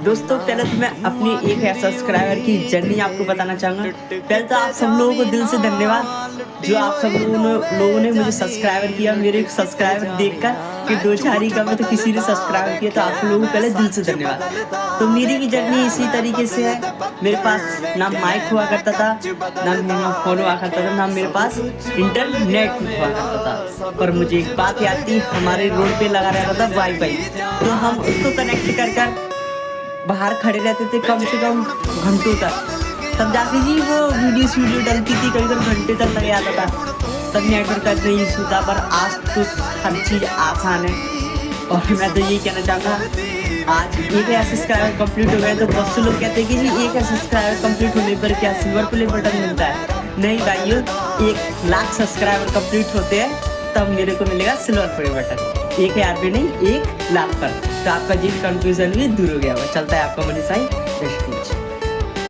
दोस्तों पहले तो मैं अपनी 1000 सब्सक्राइबर की जर्नी आपको बताना चाहूँगा। पहले तो आप सब लोगों को दिल से धन्यवाद जो आप सब लोगों ने मुझे सब्सक्राइबर किया। मेरे सब्सक्राइबर देखकर कि 2-4 ही कम है तो किसी ने सब्सक्राइब किया, तो आप लोगों को पहले दिल से धन्यवाद। तो मेरी भी जर्नी इसी तरीके से है। मेरे पास ना माइक हुआ करता था, ना मेरा फ़ोन हुआ करता था, ना मेरे पास इंटरनेट हुआ करता था। पर मुझे एक बात याद थी, हमारे रोड पे लगा रहता था वाईफाई, तो हम उसको कनेक्ट कर बाहर खड़े रहते थे कम से कम घंटों तक। तब जाके जी वो वीडियो डलती थी, कभी घंटे तक लग जाता था। तब नेटवर्क का नहीं इशू था, पर आज तो हर चीज़ आसान है। और मैं तो यही कहना चाहूँगा, आज 1000 सब्सक्राइबर कंप्लीट हो गए तो बहुत से लोग कहते हैं कि जी 1000 सब्सक्राइबर कंप्लीट होने पर क्या सिल्वर प्ले बटन मिलता है। नहीं भाइयों, 1 लाख सब्सक्राइबर कंप्लीट होते हैं तब मेरे को मिलेगा सिल्वर प्ले बटन। 1000 पे नहीं, 1 लाख पर। तो आपका जी कंफ्यूजन भी दूर हो गया। चलता है आपका मनीषाई।